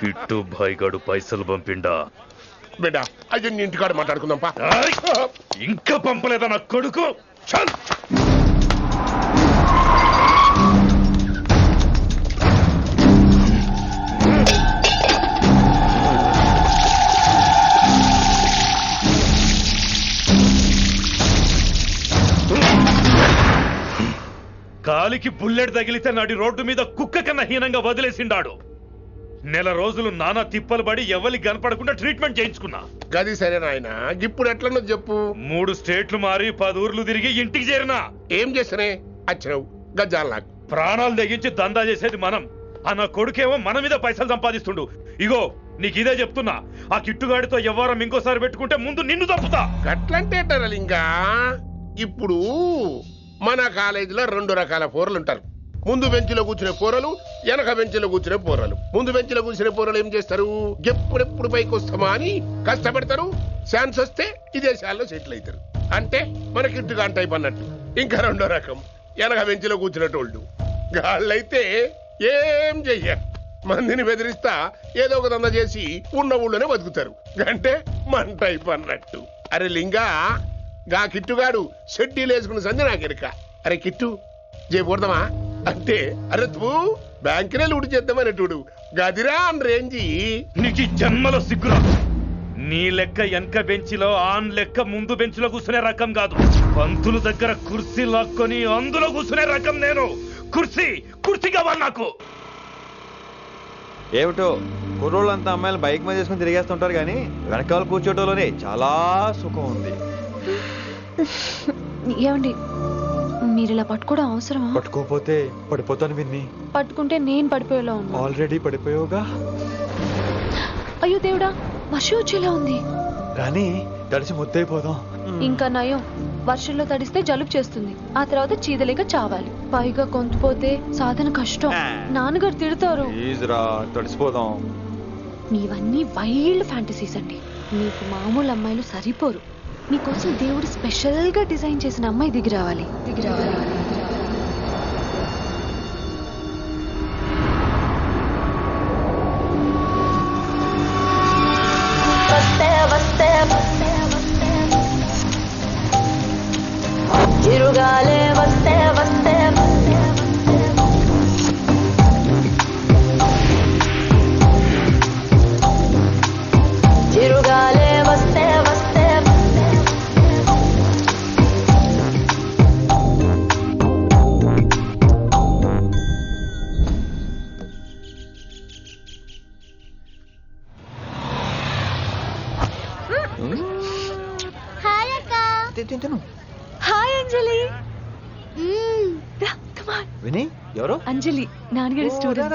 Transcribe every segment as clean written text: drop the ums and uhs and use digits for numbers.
Kit భాయ్ గడు పైసలు పంపిండా? బిడ్డ అయ్యో నీ ఇంటికాడ మాట్లాడుకుందాం పా. ఇంకా పంపలేదా నా కొడుకు? చల్ కాలికి బుల్లెట్ తగిలితే నాటి రోడ్డు మీద కుక్క కన్నా హీనంగా వదిలేసిండాడు. నెల రోజులు నానా తిప్పలు పడి ఎవరికి కనపడకుండా ట్రీట్మెంట్ చేయించుకున్నా. గది సరే నాయన, ఇప్పుడు ఎట్లనో చెప్పు. 3 స్టేట్లు మారి 10 ఊర్లు తిరిగి ఇంటికి చేరినా. ఏం చేసినే వచ్చినావు గజ్జాలు నాకు. ప్రాణాలు తెగించి దందా చేసేది మనం. ఆ నా కొడుకేమో మన మీద పైసలు సంపాదిస్తుండు. ఇగో నీకు ఇదే చెప్తున్నా, ఆ కిట్టుగాడితో ఎవరం ఇంకోసారి పెట్టుకుంటే ముందు నిన్ను తప్పుతా. గట్లంటే ఇంకా ఇప్పుడు మన కాలేజీలో 2 రకాల పోరలు ఉంటారు. ముందు బెంచ్లో కూర్చునే పోరలు, వెనక బెంచ్లో కూర్చునే పోరలు. ముందు బెంచ్లో కూర్చునే పోరలు ఏం చేస్తారు? ఎప్పుడెప్పుడు పైకి వస్తామా అని కష్టపడతారు. ఛాన్స్ వస్తే విదేశాల్లో సెటిల్ అవుతారు. అంటే మన కిట్టుగా టైప్ అన్నట్టు. ఇంకా 2వ రకం వెనక బెంచ్లో కూర్చునేటోళ్ళు. గాళ్ళైతే ఏం చెయ్యరు, మందిని బెదిరిస్తా ఏదో ఒక దంద చేసి ఉన్న ఊళ్ళోనే బతుకుతారు. అంటే మన టైప్ అన్నట్టు. అరే లింగా, గా కిట్టుగాడు షెడ్డీలు వేసుకున్న సంధి నాకెరక. అరే కిట్టు చేయకూడదామా అంటే, అరే తూ బ్యాంకునే లూటి చేద్దామనేటోడు గదిరా అని రేంజి. నీకు జన్మలో సిగ్గురా. నీ లెక్క వెనక బెంచిలో ఆన్ లెక్క ముందు బెంచ్లో కూర్చునే రకం కాదు. పంతుల దగ్గర కుర్చీ లాక్కొని అందులో కూర్చునే రకం నేను. కుర్చీ కావాలి నాకు. ఏమిటో కుర్రోళ్ళంతా అమ్మాయిలు బైక్ మీద చేసుకుని తిరిగేస్తుంటారు కానీ వెనకాల కూర్చోటంలోనే చాలా సుఖం ఉంది. ఏమండి, మీరు ఇలా పట్టుకోవడం అవసరమా? పట్టుకోపోతే పడిపోతాను విన్ని. పట్టుకుంటే నేను పడిపోయేలా ఉన్నా. ఆల్రెడీ పడిపోయావుగా. అయ్యో దేవుడా, వర్షం వచ్చేలా ఉంది. రాని తడిసి ముద్దైపోదాం. ఇంకా నయం, వర్షంలో తడిస్తే జలుబు చేస్తుంది. ఆ తర్వాత చీదలేక చావాలి. పైగా కొంతపోతే సాధన కష్టం. నాన్నగారు తిడతారు. ప్లీజ్ రా, తడిసిపోదాం. మీవన్నీ వైల్డ్ ఫ్యాంటసీస్ అండి. మీకు మామూలు అమ్మాయిలు సరిపోరు. మీకోసం దేవుడు స్పెషల్ గా డిజైన్ చేసిన అమ్మాయి దిగి రావాలి. చిరుగాలే వస్తే వస్తే చిరుగాలే వస్తే వస్తే హాయ్ అక్క. హాయ్ అంజలి. విని ఎవరు? అంజలి, నాన్నగారి student.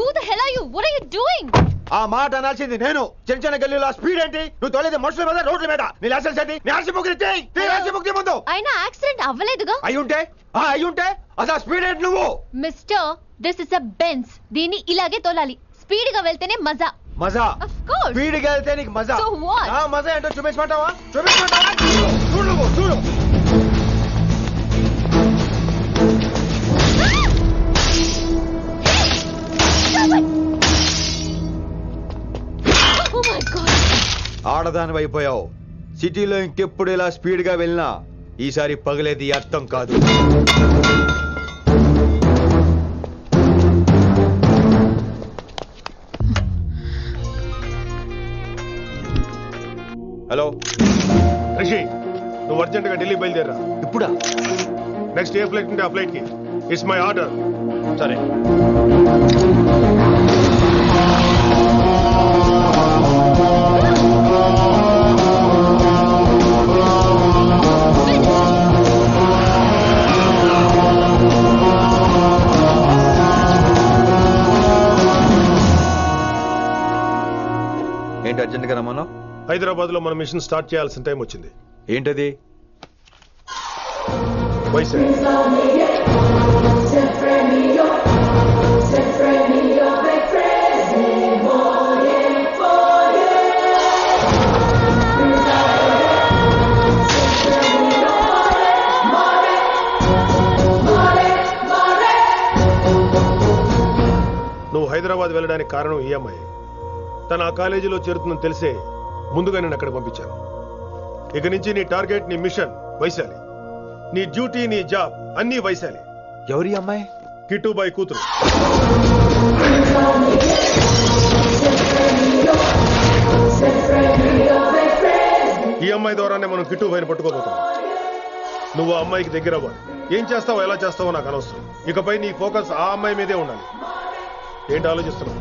Who the hell are you? What are you doing? ఆ మాట అనాల్సింది నేను. చిన్న చిన్న గల్లీలో స్పీడ్ ఏంటి? నువ్వు తోలేది మనుషుల మీద, రోడ్ల మీద. నీ లైసెన్స్ ఏంటి? నీ ఆర్సీ బుక్ ఇచ్చేయ్. ఆర్సీ బుక్ ముందు. అయినా యాక్సిడెంట్ అవ్వలేదుగా. అయ్యుంటే అసలు స్పీడ్ ఏంటి నువ్వు? Mister, this is a Benz. దీన్ని ఇలాగే తోలాలి. స్పీడ్ గా వెళ్తేనే మజా. మజా? Of course. స్పీడ్ గా వెళ్తే నీకు మజా? So what? ఆ మజా ఏంటో చూపించమంటావా? చూడు నువ్వు, చూడు. Oh my God. ఆడదాని అయిపోయావు. సిటీలో ఇంకెప్పుడు ఇలా స్పీడ్ గా వెళ్ళినా ఈసారి పగిలేది అర్థం కాదు. హలో రిషి, నువ్వు అర్జెంట్ గా ఢిల్లీ బయలుదేరా. ఇప్పుడా? నెక్స్ట్ ఏ ఫ్లైట్ ఉంటే ఆ ఫ్లైట్ కి. It's my order. సరే. ఏంటి అర్జెంట్గా రమ్మను? హైదరాబాద్ లో మన మిషన్ స్టార్ట్ చేయాల్సిన టైం వచ్చింది. ఏంటది? వైజాగ్. నువ్వు హైదరాబాద్ వెళ్ళడానికి కారణం ఈ అమ్మాయి. తను ఆ కాలేజీలో చేరుతుందని తెలిసే ముందుగా నేను అక్కడ పంపించాను. ఇక నుంచి నీ టార్గెట్, నీ మిషన్ వైశాలి. నీ డ్యూటీ, నీ జాబ్ అన్నీ వైశాలి. ఎవరి అమ్మాయి? కిట్టుబాయి కూతురు. ఈ అమ్మాయి ద్వారానే మనం కిట్టుబాయిని పట్టుకోబోతున్నాం. నువ్వు ఆ అమ్మాయికి దగ్గర అవ్వాలి. ఏం చేస్తావో ఎలా చేస్తావో నాకు అనవసరం. ఇకపై నీ ఫోకస్ ఆ అమ్మాయి మీదే ఉండాలి. ఏంటి ఆలోచిస్తున్నావు?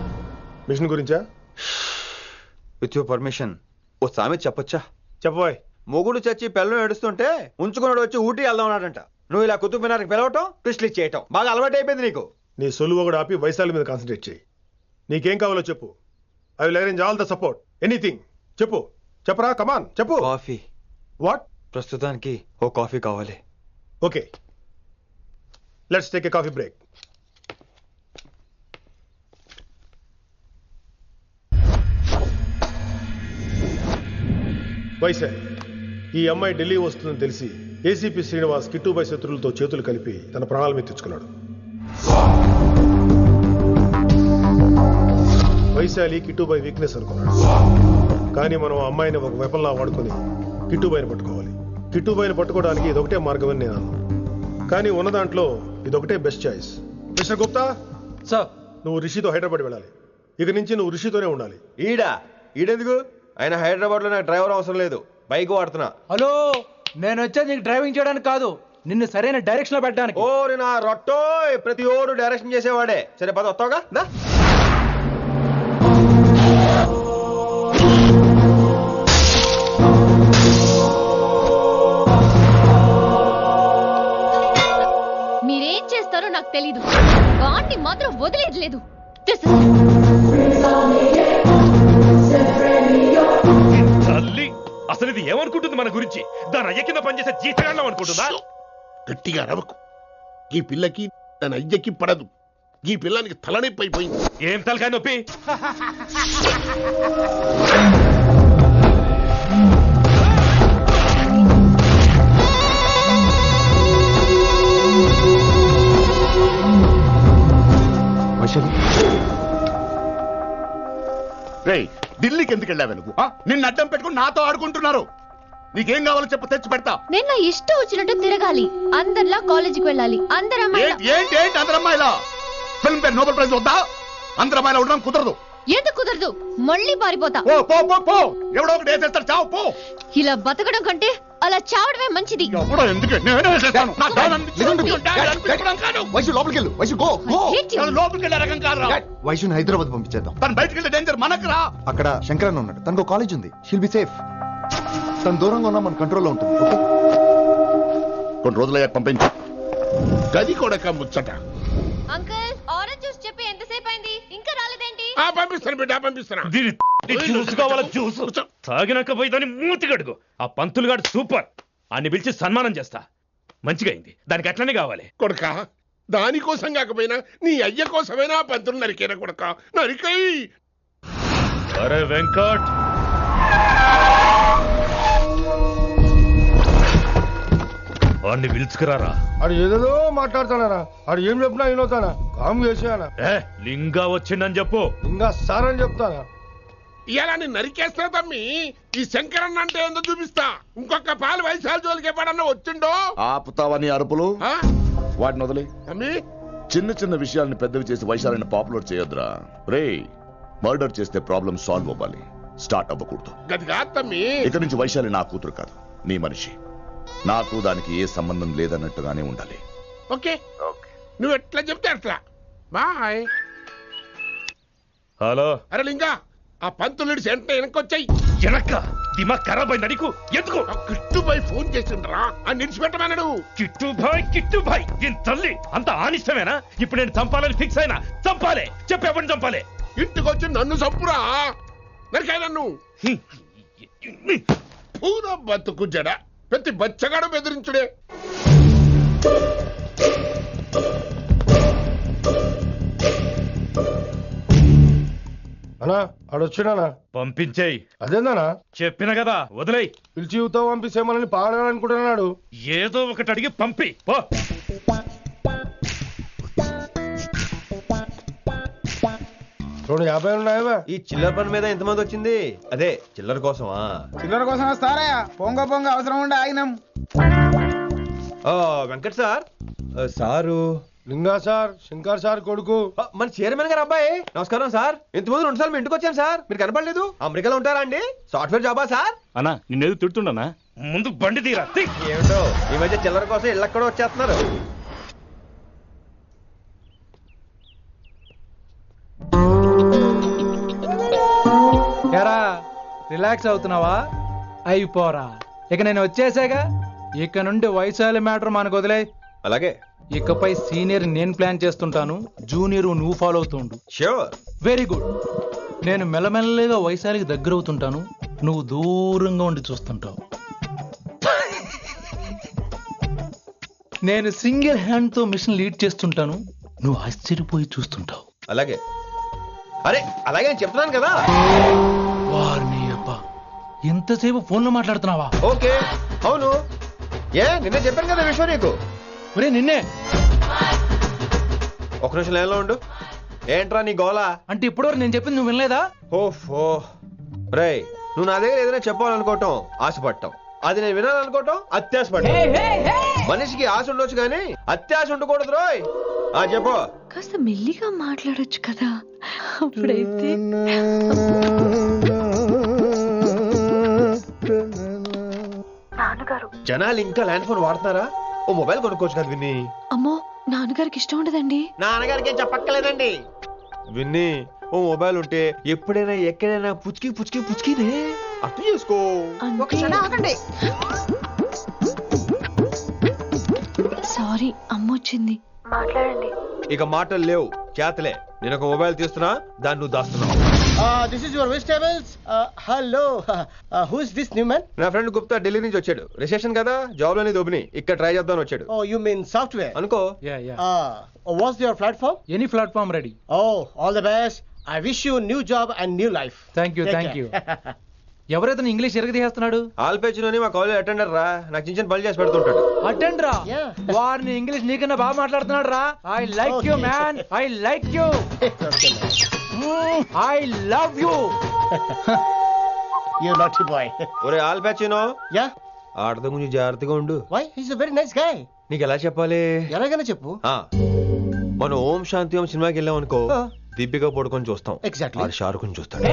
మిషన్ గురించా? విత్ యువర్ పర్మిషన్ ఓ సామెత చెప్పొచ్చా? చెప్పబాయ్. మొగుడు చచ్చి పిల్లలు ఏడుస్తుంటే ఉంచుకున్నాడు వచ్చి ఊటీ వెళ్దాం అన్నాడంట. నువ్వు ఇలా కుతుబ్ మినార్కి పిలవటం, ట్విస్ట్లు చేయటం బాగా అలవాటు అయిపోయింది నీకు. నీ సొలువు కూడా ఆపి వైశాలి మీద కాన్సన్ట్రేట్ చేయి. నీకేం కావాలో చెప్పు. I will arrange all the support. Anything చెప్పు. చెప్పరా, కమాన్ చెప్పు. కాఫీ. వాట్? ప్రస్తుతానికి ఓ కాఫీ కావాలి. Okay, let's take a coffee break. Vaishali, ఈ అమ్మాయి ఢిల్లీ వస్తుందని తెలిసి ఏసీపీ శ్రీనివాస్ కిట్టుబాయి శత్రులతో చేతులు కలిపి తన ప్రాణాల మీద తెచ్చుకున్నాడు. వైశాలి కిట్టుబాయి వీక్నెస్ అనుకున్నాడు. కానీ మనం ఆ అమ్మాయిని ఒక వెపన్లా వాడుకొని కిట్టుబాయిని పట్టుకోవాలి. కిట్టుబాయిని పట్టుకోవడానికి ఇదొకటే మార్గం అని నేను అన్నాను. కానీ ఉన్న దాంట్లో ఇదొకటే best choice. Mister Gupta sir, నువ్వు రిషితో హైదరాబాద్ వెళ్ళాలి. ఇక నుంచి నువ్వు రిషితోనే ఉండాలి. ఈడెందుకు? ఆయన హైదరాబాద్ లో నాకు డ్రైవర్ అవసరం లేదు, బైక్ వాడుతున్నా. హలో, నేను వచ్చేది నీకు డ్రైవింగ్ చేయడానికి కాదు, నిన్ను సరైన డైరెక్షన్ లో పెట్టడానికి. ఓరి నా రొట్టో, ప్రతి ఓడు డైరెక్షన్ చేసేవాడే. సరే పద, వస్తావుగా? మీరేం చేస్తారో నాకు తెలీదు, వాడిని మాత్రం వదిలేదు లేదు. తల్లి, అసలు ఇది ఏమనుకుంటుంది మన గురించి? దాని అయ్య కింద పనిచేసే జీతగాళ్ళం అనుకుంటుందా? గట్టిగా రవకు. ఈ పిల్లకి తన అయ్యకి పడదు. ఈ పిల్లానికి తలనొప్పి అయిపోయింది. ఏం తలకాయ నొప్పి? ఢిల్లీకి ఎందుకు వెళ్ళావు నువ్వు? నిన్ను అడ్డం పెట్టుకుని నాతో ఆడుకుంటున్నారు. నీకేం కావాలో చెప్పు, తెచ్చి పెడతా. నేను నా ఇష్టం వచ్చినట్టు తిరగాలి, అందరిలా కాలేజీకి వెళ్ళాలి. అందరు ఏంటి అందరు అమ్మాయిలా? ఫిల్మ్ పేరు నోబెల్ ప్రైజ్ వద్దా? అందరు అమ్మాయిలా ఉండడం కుదరదు. ఎందుకు కుదరదు? మళ్ళీ పారిపోతా. ఎవడో ఒకటి వేసేస్తాడు, చావు పో. ఇలా బతకడం కంటే అలా చావడమే మంచిది. వైశుని హైదరాబాద్ పంపించేద్దాం. తను బయటకు వెళ్తే డేంజర్ మనకు రా. అక్కడ శంకరన్న ఉన్నాడు, తనకు కాలేజ్ ఉంది. She'll be safe. తను దూరంగా ఉన్నా మన కంట్రోల్లో ఉంటుంది. కొన్ని రోజులయ్యాక పంపించు. గది కొడక ముచ్చట. అంకుల్, ఆరెంజ్ జ్యూస్ చెప్పి ఎంతసేపు అయింది, ఇంకా రాలేదేంటి? పంపిస్తాను బిడ్డ, పంపిస్తాను. జ్యూస్ కావాలా? జ్యూస్ తాగినాక పోయి దాన్ని మూతి గడుగు. ఆ పంతులు గాడు సూపర్, అన్ని పిలిచి సన్మానం చేస్తా. మంచిగా అయింది, దానికి అట్లనే కావాలి. కొడక, దానికోసం కాకపోయినా నీ అయ్య కోసమైనా పంతులు నరికేనా కొడక, నరికై. అరే వెంకట్, వాడిని పిలుచుకురారా. ఆడు ఏదేదో మాట్లాడతానారా. ఆడు ఏం చెప్పినా వినవుతానా? కామ్ చేసానా? లింగా వచ్చిందని చెప్పు. ఇంకా సార్ అని చెప్తానా? ఇలా నేను నరికేస్తా తమ్మి. ఈ శంకరన్న అంటే ఏందో చూపిస్తా. ఇంకొక పాలు వైశాలి జోలికి ఎప్పుడన్నా వచ్చిండో ఆపుతావని అరుపులు. వాటిని వదిలే. తమ్మి, చిన్న చిన్న విషయాలను పెద్దవి చేసి వైశాలిని పాపులర్ చేయొద్దురా. రే, మర్డర్ చేస్తే ప్రాబ్లం సాల్వ్ అవ్వాలి, స్టార్ట్ అవ్వకూడదు. గది కాదు తమ్మి. ఇక నుంచి వైశాలి నా కూతురు కాదు, నీ మనిషి. నాకు దానికి ఏ సంబంధం లేదన్నట్టుగానే ఉండాలి. ఓకే, నువ్వు ఎట్లా చెప్తే అట్లా. బాయ్. హలో. అరే లింగా, ఆ పంతులుడి సెంటర్ వెనకొచ్చాయి. వెనక్క దిమాగ్ ఖరాబ్ అయింది నీకు. ఎందుకు? కిట్టుబాయ్ ఫోన్ చేసిండ్రా, అని నిడిచిపెట్టమన్నాడు. కిట్టుబాయ్ దీని తల్లి అంత ఆనిష్టమేనా? ఇప్పుడు నేను చంపాలని ఫిక్స్ అయినా. చంపాలే, చెప్పి ఎవరిని చంపాలి? ఇంటికొచ్చి నన్ను చంపురా. నరికాయ నన్ను పూర బతుకు జడ ప్రతి బచ్చగాడు బెదిరించుడే. అన్నా ఆడొచ్చినా పంపించేయి. అదేందనా చెప్పిన కదా వదిలేయ్. పిలిచి యువత పంపిస్తేమని పాడాలనుకుంటున్నాడు. ఏదో ఒకటి అడిగి పంపి పో. 250 ఉన్నాయా? ఈ చిల్లర పని మీద ఎంతమంది వచ్చింది? అదే చిల్లర కోసమా? చిల్లర కోసం వస్తారా? పొంగ అవసరం ఉండే ఆగినాం. వెంకట్ సార్ సారు లింగా సార్, శంకర్ సార్ కొడుకు మన చైర్మన్ గారు అబ్బాయి. నమస్కారం సార్. ఇంతకుముందు 2 సార్లు మీ ఇంటికి వచ్చాను సార్, మీరు కనపడలేదు. అమెరికాలో ఉంటారా అండి? సాఫ్ట్వేర్ జాబా సార్? అన్నా నిన్నేది తిడుతుండనా? ముందు బండి తీరా. ఏమిటో ఈ మధ్య చిల్లర కోసం ఇళ్ళక్కడ వచ్చేస్తున్నారు. ఎరా రిలాక్స్ అవుతున్నావా? అయిపోరా, ఇక నేను వచ్చేసాగా. ఇక నుండి వైశాలి మ్యాటర్ మనకు వదిలే. అలాగే. ఇకపై సీనియర్ నేను ప్లాన్ చేస్తుంటాను, జూనియర్ నువ్వు ఫాలో అవుతుండు. ష్యూర్. Very good. నేను మెల్లమెల్లగా వైశాలికి దగ్గర అవుతుంటాను, నువ్వు దూరంగా ఉండి చూస్తుంటావు. నేను సింగిల్ హ్యాండ్ తో మిషన్ లీడ్ చేస్తుంటాను, నువ్వు ఆశ్చర్యపోయి చూస్తుంటావు. అలాగే. అరే అలాగే అని చెప్తున్నాను కదా. వారిని అబ్బా, ఎంతసేపు ఫోన్ లో మాట్లాడుతున్నావా? ఓకే అవును. నిన్నే చెప్పాను కదా విషయం నీకు. ఒరే నిన్నే. ఒక నిమిషం లైన్లో ఉండు. ఏంట్రా నీ గోలా? అంటే ఇప్పటివరకు నేను చెప్పింది నువ్వు వినలేదా? ఓఫో రే, నువ్వు నా దగ్గర ఏదైనా చెప్పాలనుకోవటం ఆశపడటం, అది నేను వినాలనుకోవటం అత్యాశపడటం. మనిషికి ఆశ ఉండొచ్చు కానీ అత్యాశ ఉండకూడదు రోయ్. చెప్పు. కాస్త మెల్లిగా మాట్లాడొచ్చు కదా. అప్పుడైతే జనాలు ఇంకా ల్యాండ్ ఫోన్ వాడుతున్నారా? ఓ మొబైల్ కొనుక్కోవచ్చు కదా విన్ని. అమ్మో, నాన్నగారికి ఇష్టం ఉండదండి. నాన్నగారికి ఏం చెప్పక్కర్లేదండి. విన్ని, ఓ మొబైల్ ఉంటే ఎప్పుడైనా ఎక్కడైనా పుచ్చుకినే అర్థం చేసుకో. సారీ, అమ్మ వచ్చింది. మాట్లాడండి. ఇక మాటలు లేవు, చేతలే. నేను ఒక మొబైల్ తీస్తున్నా, దాన్ని నువ్వు దాస్తున్నావు. This is your vegetables. Hello. Who is this new man? నా ఫ్రెండ్ గుప్తా ఢిల్లీ నుంచి వచ్చాడు. రిసెప్షన్ కదా, జాబ్ లోని దొబ్బిని ఇక్కడ ట్రై చేద్దామని వచ్చాడు. Oh, you mean software? అనుకో. What's your platform? Any platform ready. Oh, all the best. I wish you new job and new life. Thank you. ఎవరైతే ఇంగ్లీష్ ఎరగ తీస్తున్నాడు? ఆల్పేచినోని మా కాలేజ్ అటెండర్ రా, నాకు చిన్న పనులు చేసి పెడుతుంటాడు. అటెండరా? వారిని ఇంగ్లీష్ నీకన్నా బాగా మాట్లాడుతున్నాడు రా. I like you man, I like you, I love you. You naughty boy. ఒరే ఆల్పేచినో, Yeah. ఆడతో కొంచెం జాగ్రత్తగా ఉండు. Why? He's a very nice guy. నీకు ఎలా చెప్పాలి? ఎలాగైనా చెప్పు. మనం ఓం శాంతి ఓం సినిమాకి వెళ్ళాం అనుకో, దీపిక పడుకొని చూస్తాం. Exactly. ఆడు షారుఖ్ చూస్తాడు.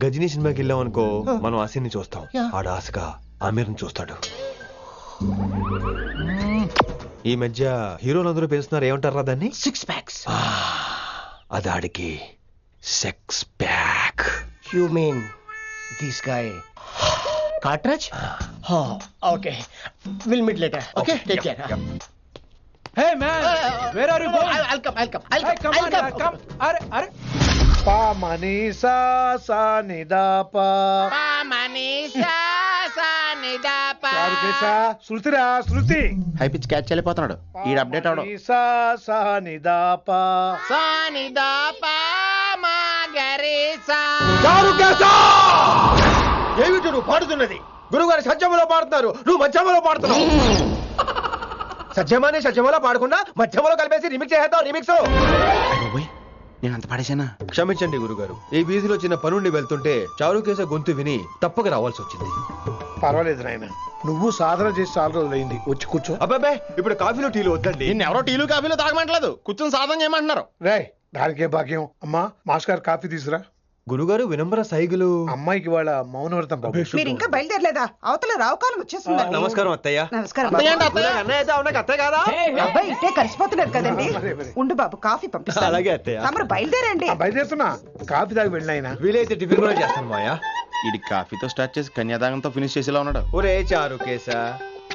గజనీ సినిమాకి వెళ్ళాం అనుకో, మనం ఆసిని చూస్తాం. ఆడు ఆశగా ఆమీర్ని చూస్తాడు. ఈ మధ్య హీరోలందరూ పెంచుతున్నారు, ఏమంటారా దాన్ని? 6 packs. అది ఆడికి sex pack. You mean this guy? Cartridge? Oh, okay. We'll meet later. Okay, take care. Hey man, where are you going? I'll come. Hey, come. Are. Pa manisa sa ni da pa. Pa manisa sa ni da pa. చారుకేశా, Shruti high pitch catch చేయలేకపోతున్నాడు. ఈ update అవడం. manisa sa ni da pa. Sa ni da pa ma gare sa. చారుకేశా! ఏమిటి నువ్వు పాడుతున్నది? గురుగారు సత్యములో పాడుతున్నారు, నువ్వు మధ్యమలో పాడుతున్నావు. సత్యమలో పాడకుండా మధ్యమలో కలిపేసి remix చేస్తావు. Remix నేను అంత పాడేశానా? క్షమించండి గురుగారు. ఈ వీధిలో చిన్న పనుండి వెళ్తుంటే చారుకేశ గొంతు విని తప్పక రావాల్సి వచ్చింది. పర్వాలేదు నాయన, నువ్వు సాధన చేసి చాలా రోజులైంది. వచ్చి కూర్చో. అబ్బాబే, ఇప్పుడు కాఫీలో టీలు వద్దండి. ఎవరో టీలు కాఫీలో తాగమంటలేదు, కూర్చొని సాధన చేయమంటున్నారు. రే, దానికే భాగ్యం. అమ్మా, మాస్టర్ గారు కాఫీ తీసురా. గురుగారు వినమ్ర సైగులు. అమ్మాయికి వాళ్ళ మౌనవ్రతం. మీరు ఇంకా బయలుదేరలేదా? అవతల రావుకాలం వచ్చేస్తుంది. నమస్కారం అత్తయ్య. నమస్కారం. అత్తయ్య కాదా? అబ్బాయి ఇట్టే కలిసిపోతున్నారు కదండి. ఉండు బాబు, కాఫీ పంపిస్తాను. అలాగే అత్తయ్య. తమరు బయలుదేరండి. బయలుదేరుతున్నా, కాఫీ తాగి వెళ్ళినాయన. వీలైతే టిఫిన్ కూడా చేస్తాను మాయా. ఇది కాఫీతో స్టార్ట్ చేసి కన్యాదానంతో ఫినిష్ చేసేలా ఉన్నాడు. ఒరే చారుకేశ,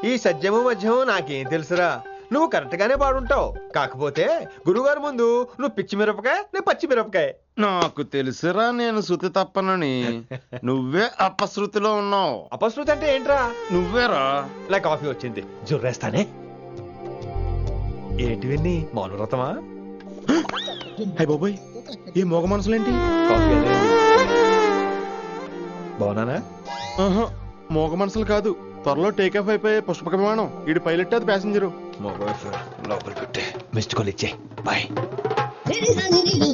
ఈ సత్యము మధ్యము నాకేం తెలుసురా? నువ్వు కరెక్ట్ గానే పాడుంటావు. కాకపోతే గురుగారు ముందు నువ్వు పిచ్చి మిరపకాయ, నేను పచ్చి మిరపకాయ. నాకు తెలుసురా నేను శృతి తప్పనని. నువ్వే అపశృతిలో ఉన్నావు. అపశృతి అంటే ఏంట్రా? నువ్వేరా. నా కాఫీ వచ్చింది, జుర్రేస్తానే. ఏంటి విన్ని మౌనవ్రతమా? హై బాబోయ్, ఏ మోగ మనసులేంటి? కాఫీ అదే. బాగున్నానా? మోగ మనసులు కాదు, త్వరలో టేక్ ఆఫ్ అయిపోయే పుష్పక విమానం. ఈడు పైలట్, అది ప్యాసింజరు. లోపలికి మిస్డ్ కాల్ ఇచ్చే. బాయ్.